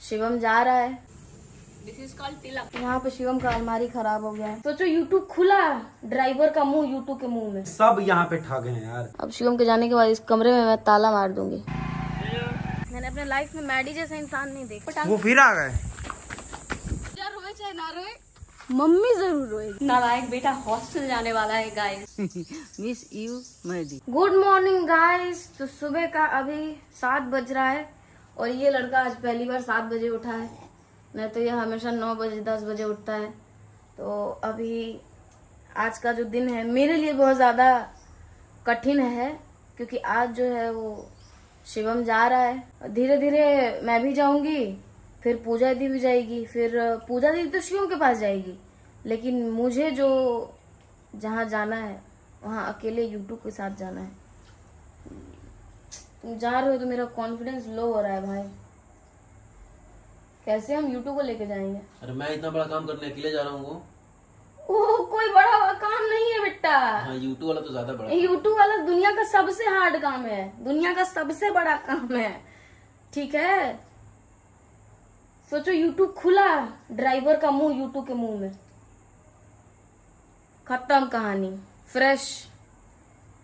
शिवम जा रहा है। दिस इज कॉल्ड तिलक। यहाँ पे शिवम का अलमारी खराब हो गया है। सोचो यूट्यूब खुला, ड्राइवर का मुंह यूट्यूब के मुंह में। सब यहाँ पे ठग हैं यार। अब शिवम के जाने के बाद इस कमरे में मैं ताला मार दूंगी। मैंने अपने लाइफ में मैडी जैसा इंसान नहीं देखा। वो फिर आ गए। रोए चाहे ना रोए, मम्मी जरूर रोएगी। नालायक बेटा हॉस्टल जाने वाला है guys. Miss you Maddy. Good morning guys. तो सुबह का अभी 7 बज रहा है और ये लड़का आज पहली बार 7 बजे उठा है। नहीं तो ये हमेशा 9 बजे 10 बजे उठता है। तो अभी आज का जो दिन है मेरे लिए बहुत ज़्यादा कठिन है, क्योंकि आज जो है वो शिवम जा रहा है। धीरे धीरे मैं भी जाऊंगी, फिर पूजा दी भी जाएगी, फिर पूजा दी तो शिवम के पास जाएगी, लेकिन मुझे जो जहाँ जाना है वहाँ अकेले यूट्यूब के साथ जाना है। तुम जा रहे हो तो मेरा कॉन्फिडेंस लो हो रहा है भाई। कैसे हम यूट्यूब को लेके जाएंगे? अरे मैं इतना बड़ा काम करने अकेले जा रहा हूँ। वो कोई बड़ा काम नहीं है बेटा। हाँ, यूट्यूब वाला तो ज्यादा बड़ा। यूट्यूब वाला दुनिया का सबसे हार्ड काम है, दुनिया का सबसे बड़ा काम है, ठीक है। सोचो यूट्यूब खुला, ड्राइवर का मुंह यूट्यूब के मुंह में। खत्म कहानी, फ्रेश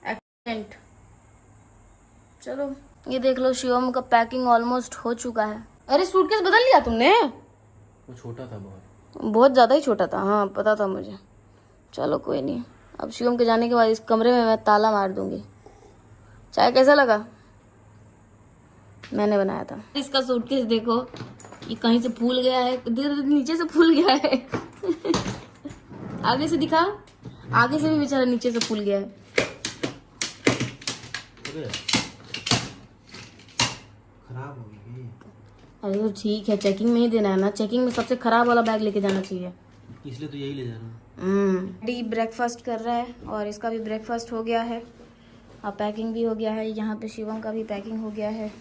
एक्सीडेंट। चलो ये देख लो, शिवम का पैकिंग ऑलमोस्ट हो चुका है। अरे सूटकेस बदल लिया तुमने? वो छोटा था बहुत। बहुत ज्यादा ही छोटा था। हाँ पता था मुझे। चलो कोई नहीं। अब शिवम के जाने के बाद इस कमरे में मैं ताला मार दूंगी। चाय कैसा लगा? मैंने बनाया था। इसका सूटकेस देखो, ये कहीं से फूल गया है, नीचे से फूल गया है। आगे से दिखा, आगे से भी बेचारा नीचे से फूल गया है। खराब हो गई। अरे तो ठीक है, चेकिंग में ही देना है ना। चेकिंग में सबसे खराब वाला बैग लेके जाना चाहिए। इसलिए तो यही ले जा रहा हूँ। डी ब्रेकफास्ट कर रहा है और इसका भी ब्रेकफास्ट हो गया है। अब पैकिंग भी हो गया है। यहाँ पे शिवम का भी पैकिंग हो गया है।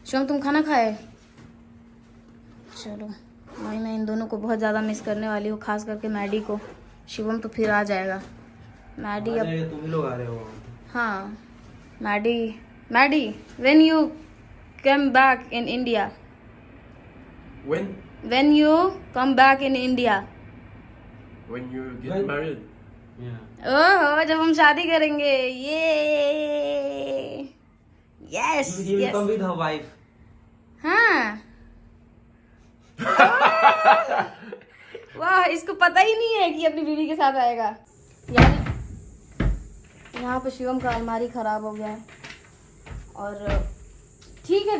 शिवम तुम खाना खाए? चलो भाई, मैं इन दोनों को बहुत ज़्यादा मिस करने वाली हूँ, खास करके मैडी को। शिवम तो फिर आ जाएगा। मैडी अब तुम ही लोग आ रहे हो। हाँ Maddy when you come back in India, when you come back in India, when you get married. ओहो जब हम शादी करेंगे। ये yes He will come with her wife. हाँ। वाह, इसको पता ही नहीं है कि अपनी बीवी के साथ आएगा। यार यहाँ पे शिवम का अलमारी खराब हो गया है और ठीक है,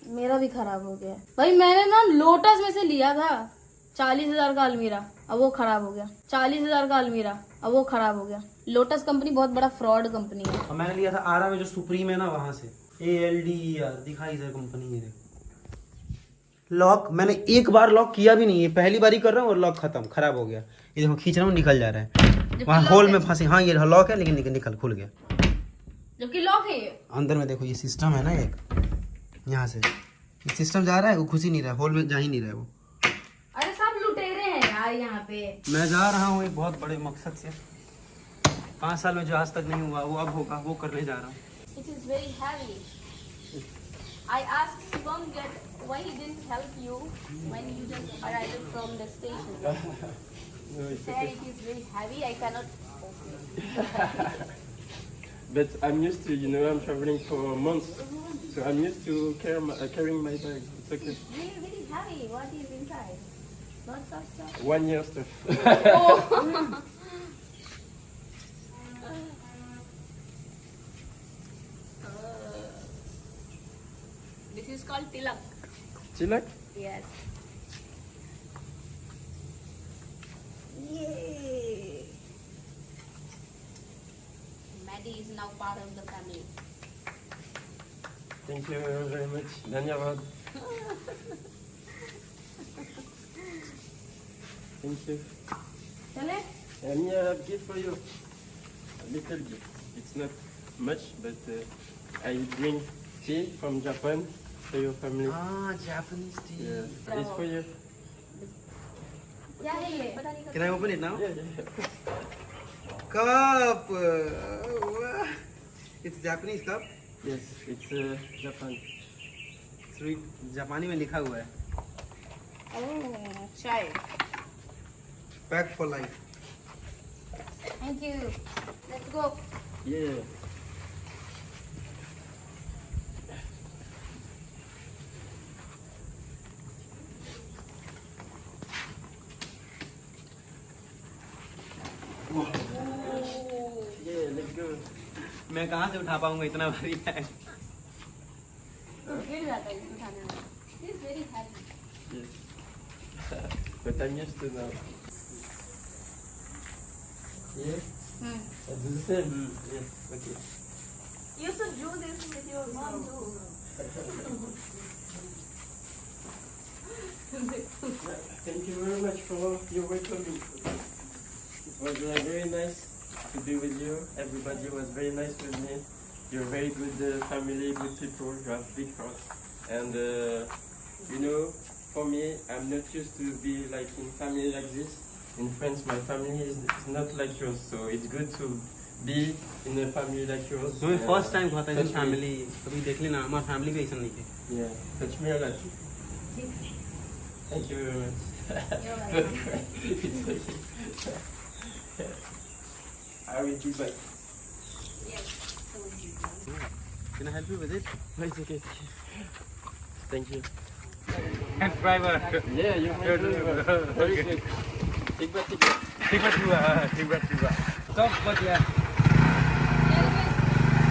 मेरा भी खराब हो गया भाई। मैंने ना लोटस में से लिया था 40,000 का अलमीरा, अब वो खराब हो गया। 40,000 का अलमीरा, अब वो खराब हो गया। लोटस कंपनी बहुत बड़ा फ्रॉड कंपनी है। और मैंने लिया था आरा में जो सुप्रीम है ना, वहां से। ALD दिखाई सर कंपनी है। लॉक मैंने एक बार लॉक किया भी नहीं है, पहली बार ही कर रहा हूँ और लॉक खत्म, खराब हो गया। ये देखो खींच रहा हूँ, निकल जा रहा है। वहाँ होल में फंसे। हाँ ये लॉक है, लेकिन निकल खुल गया। जबकि लॉक है ये। अंदर में देखो, ये सिस्टम है ना, एक यहाँ से ये सिस्टम जा रहा है, वो घुस ही नहीं रहा है, होल में जा ही नहीं रहा है वो। अरे सब लुटेरे हैं यार यहाँ पे। मैं जा रहा हूँ एक बहुत बड़े मकसद से। 5 साल में जो आज तक नहीं हुआ वो अब होगा, वो करने जा रहा हूँ। It is very heavy. I asked Shivam that why he didn't help you when you just arrived from the station. No, He it's said okay. it is very heavy. I cannot. But I'm used to, I'm traveling for months, so I'm used to carrying my bag. It's okay. Really, really heavy. What is inside? Lots of stuff. 1 year stuff. Oh. This is called Tilak. Tilak? Yes. Yay. Maddie is now part of the family. Thank you very much. Dhanyavad. Thank you. चले? And I have gift for you. A little gift. It's not much, but I bring tea from Japan for your family. Japanese tea. Yeah. It's for you. क्या है ये? Can I open it now? Yeah. Cup. It's Japanese cup. Yes, it's Japan. Sweet जापानी में लिखा हुआ है Oh, chai. Pack for life Thank you. Let's go. Yeah. Yeah, let's go. मैं कहाँ से उठा पाऊंगा इतना भारी है गिर जाता है इसको उठाने में. It's very heavy. Yes. But I'm used to now. Yeah. I do the same. Yes. Okay. You should do this with your mom too. Thank you very much for your welcoming. It was very nice to be with you. Everybody was very nice with me. You're very good family, good people. You have big hearts. And you know, for me, I'm not used to be like in family like this. In France, my family is not like yours, so it's good to be in a family like yours. तुम्हें first time हुआ था touch me. Family कभी देख लेना हमारी family भी ऐसा नहीं है Yeah, touch me a lot. Thank you very much. It's okay. I will be back. Can I help you with it? No, it's okay. Thank you. Driver. Yeah, you're my driver. Very good. Take back, take back. ठीक बात सब बढ़िया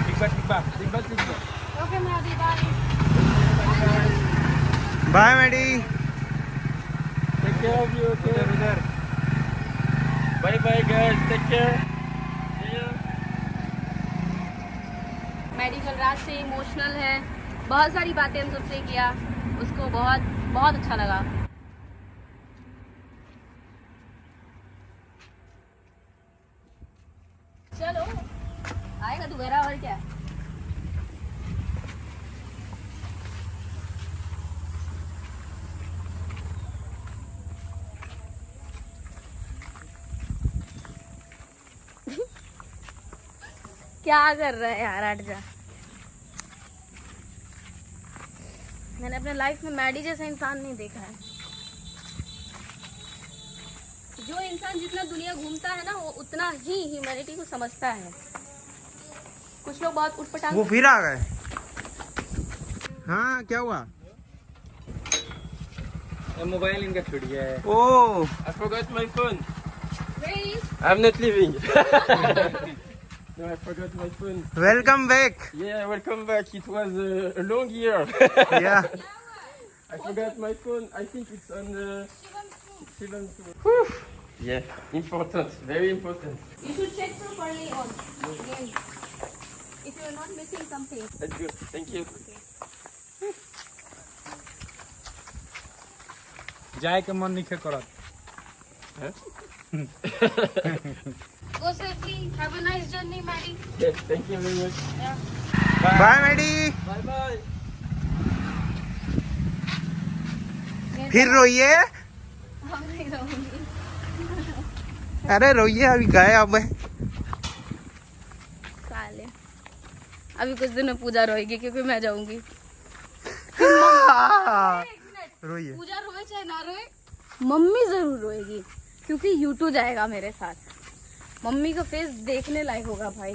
ठीक बात Okay, Madhi, bye. Bye Maddy Take care of you, okay? उधर Bye bye, guys. Take care. See you. Medical रात से emotional है. बहुत सारी बातें हम सबसे किया. उसको बहुत बहुत अच्छा लगा. चलो आएगा तू मेरा और क्या. क्या कर रहा है यार, हट जा. मैंने अपने लाइफ में मैडी जैसा इंसान नहीं देखा है. जो इंसान जितना दुनिया घूमता है ना, वो उतना ही ह्यूमैनिटी को समझता है. कुछ लोग बहुत उठपटांग. वो फिर आ गए हाँ क्या हुआ मोबाइल इनका छूट गया है ओह I forgot my phone. Where is? I'm not leaving. No, I forgot my phone. Welcome back Yeah, welcome back. It was a long year. या I forgot my phone. I think it's on the Shivam. Whew. Yeah, important. Very important. You should check properly on again if you are not missing something. Let's go. Thank you. जाए के मन नहीं करत Go safely. Have a nice journey, Maddie. Yes, thank you very much. Bye Maddy Bye bye. फिर रोइए हम नहीं रहूंगी. अरे रोइए अभी गए अब साले. अभी कुछ दिन में पूजा रोएगी क्योंकि मैं जाऊंगी. रोइए पूजा रोए चाहे ना रोए, मम्मी जरूर रोएगी क्योंकि यूट्यूब जाएगा मेरे साथ. मम्मी का फेस देखने लायक होगा भाई.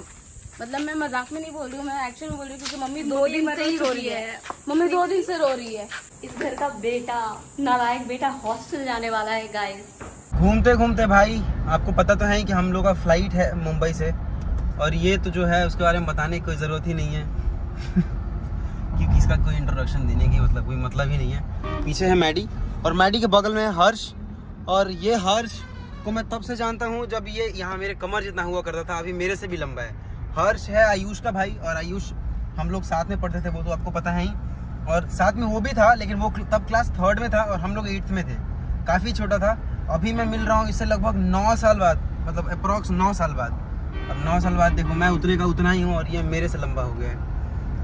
मतलब मैं मजाक में नहीं बोल रही हूँ, मैं एक्चुअल में बोल रही हूँ क्योंकि मम्मी 2 दिन से ही रो रही है. मम्मी 2 दिन से रो रही है. इस घर का बेटा, नालायक बेटा, हॉस्टल जाने वाला है गाइस. घूमते घूमते भाई आपको पता तो है ही कि हम लोग का फ्लाइट है मुंबई से और ये तो जो है उसके बारे में बताने की कोई ज़रूरत ही नहीं है क्योंकि इसका कोई इंट्रोडक्शन देने की मतलब कोई मतलब ही नहीं है. पीछे है मैडी और मैडी के बगल में है हर्ष और ये हर्ष को मैं तब से जानता हूँ जब ये यहाँ मेरे कमर जितना हुआ करता था. अभी मेरे से भी लंबा है. हर्ष है आयुष का भाई और आयुष हम लोग साथ में पढ़ते थे वो तो आपको पता है ही. और साथ में वो भी था लेकिन वो तब क्लास 3rd में था और हम लोग 8th में थे. काफ़ी छोटा था. अभी मैं मिल रहा हूँ इससे लगभग 9 साल बाद, मतलब अप्रॉक्स 9 साल बाद. अब 9 साल बाद देखो मैं उतने का उतना ही हूँ और ये मेरे से लंबा हो गया है.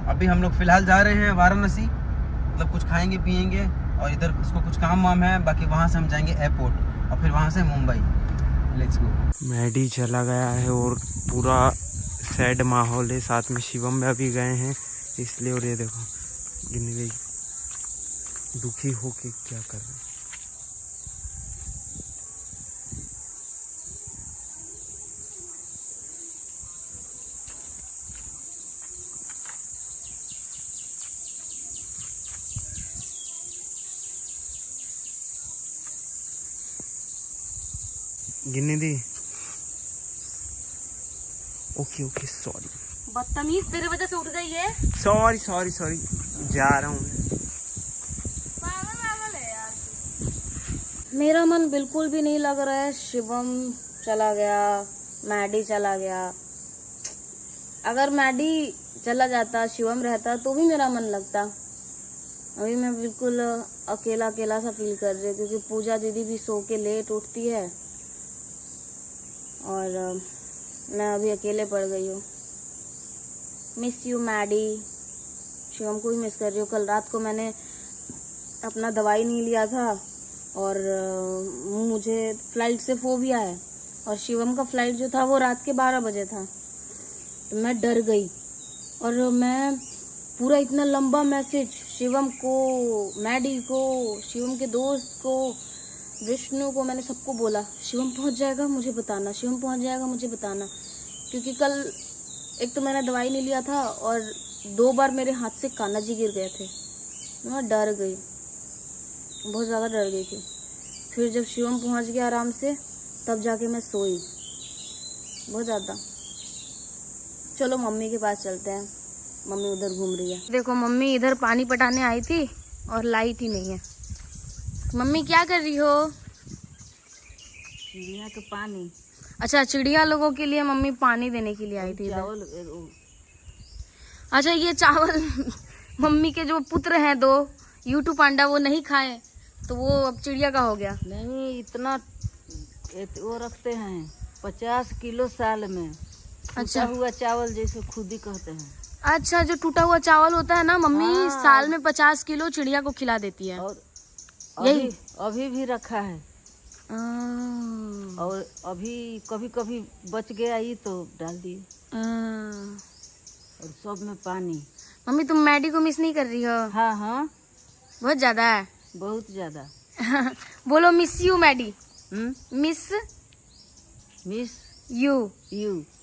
अभी हम लोग फिलहाल जा रहे हैं वाराणसी, मतलब कुछ खाएंगे पियेंगे और इधर उसको कुछ काम वाम है. बाकी वहाँ से हम जाएंगे एयरपोर्ट और फिर वहाँ से मुंबई. Let's go. मैडी चला गया है और पूरा सैड माहौल है. साथ में शिवम में अभी गए हैं इसलिए। और ये देखो गिन्नी गई दुखी हो के क्या कर रहे हैं। गिन्नी दी ओके ओके सॉरी बदतमीज, तेरे वजह से उठ गई है। सॉरी सॉरी सॉरी जा रहा हूँ मैं। पागल है यार। मेरा मन बिल्कुल भी नहीं लग रहा है। शिवम चला गया, मैडी चला गया। अगर मैडी चला जाता, शिवम रहता तो भी मेरा मन लगता। अभी मैं बिल्कुल अकेला अकेला सा फील कर रही हूँ, क्योंकि पूजा दीदी भी सो के लेट उठती है और मैं अभी अकेले पड़ गई हूँ। Miss you Maddie. शिवम को भी मिस कर रही हूँ। कल रात को मैंने अपना दवाई नहीं लिया था और मुझे फ्लाइट से फोबिया है, और शिवम का फ्लाइट जो था वो रात के 12 बजे था। तो मैं डर गई और मैं पूरा इतना लंबा मैसेज शिवम को, मैडी को, शिवम के दोस्त को, विष्णु को, मैंने सबको बोला शिवम पहुंच जाएगा मुझे बताना, शिवम पहुंच जाएगा मुझे बताना। क्योंकि कल एक तो मैंने दवाई नहीं लिया था और 2 बार मेरे हाथ से कान्हा जी गिर गए थे। मैं डर गई, बहुत ज़्यादा डर गई थी। फिर जब शिवम पहुंच गया आराम से, तब जाके मैं सोई बहुत ज़्यादा। चलो मम्मी के पास चलते हैं, मम्मी उधर घूम रही है। देखो मम्मी इधर पानी पटाने आई थी और लाइट ही नहीं है। मम्मी क्या कर रही हो? चिड़िया के पानी। अच्छा, चिड़िया लोगों के लिए मम्मी पानी देने के लिए आई थी इधर। चावल। अच्छा, ये चावल मम्मी के जो पुत्र हैं 2 यूटू पांडा, वो नहीं खाए तो वो अब चिड़िया का हो गया। नहीं, इतना वो रखते हैं 50 किलो साल में। अच्छा हुआ चावल जैसे खुद ही कहते हैं। अच्छा, जो टूटा हुआ चावल होता है ना मम्मी, हाँ। साल में 50 किलो चिड़िया को खिला देती है। और यही अभी भी रखा है। और अभी कभी कभी बच गया ही तो डाल दिए। और सब में पानी। मम्मी तुम मैडी को मिस नहीं कर रही हो? हाँ हाँ, बहुत ज्यादा है। बहुत ज्यादा। बोलो miss you Maddy. Miss miss you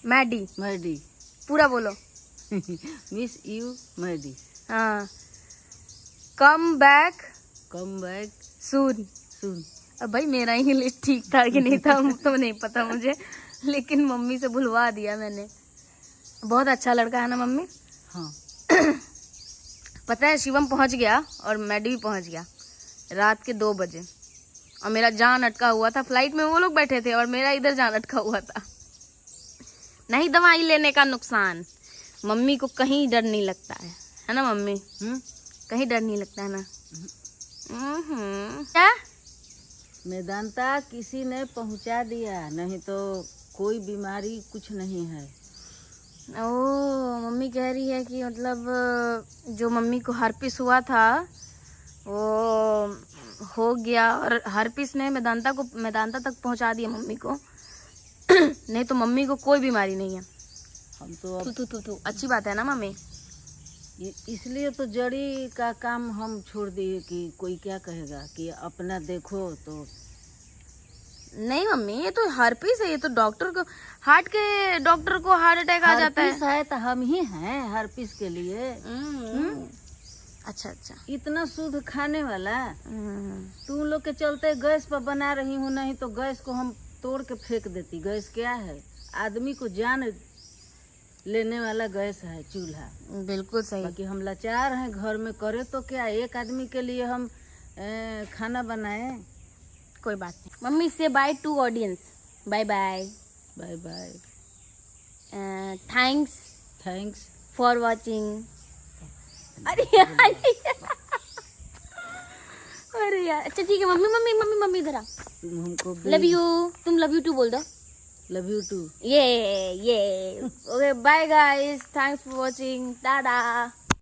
Maddy, Maddy. पूरा बोलो। Miss you Maddy. हाँ, कम बैक सून। अब भाई मेरा इंग्लिश ठीक था कि नहीं था तो नहीं पता मुझे, लेकिन मम्मी से भुलवा दिया मैंने। बहुत अच्छा लड़का है ना मम्मी? हाँ। पता है शिवम पहुंच गया और मैडी भी पहुंच गया रात के 2 बजे, और मेरा जान अटका हुआ था। फ्लाइट में वो लोग बैठे थे और मेरा इधर जान अटका हुआ था। नहीं दवाई लेने का नुकसान। मम्मी को कहीं डर नहीं लगता है ना मम्मी? कहीं डर नहीं लगता है ना? क्या मेदांता किसी ने पहुंचा दिया, नहीं तो कोई बीमारी कुछ नहीं है। ओ, मम्मी कह रही है कि मतलब जो मम्मी को हर्पिस हुआ था वो हो गया, और हर्पिस ने मेदांता तक पहुंचा दिया मम्मी को। नहीं तो मम्मी को कोई बीमारी नहीं है। हम तो अब तू अच्छी बात है ना मम्मी? इसलिए तो जड़ी का काम हम छोड़ दिए कि कोई क्या कहेगा, कि अपना देखो तो। नहीं मम्मी, ये तो हर्पिस है। ये तो डॉक्टर को, हार्ट के डॉक्टर को हार्ट अटैक आ जाता हर्पिस है तो हम ही हैं हर्पिस के लिए। अच्छा। इतना शुद्ध खाने वाला तुम लोग के चलते गैस पर बना रही हूँ, नहीं तो गैस को हम तोड़ के फेंक देती। गैस क्या है? आदमी को जान लेने वाला गैस है चूल्हा। बिल्कुल सही। बाकी हम लाचार हैं, घर में करे तो क्या, एक आदमी के लिए हम खाना बनाए। कोई बात नहीं मम्मी। से bye to audience. Bye bye. Bye bye. Thanks for watching. अरे यार अरे यार, अच्छा ठीक है मम्मी इधर आ। तुम हमको लव यू। तुम लव यू टू बोल दो। Love you too. ये okay bye guys, thanks for watching, Tata.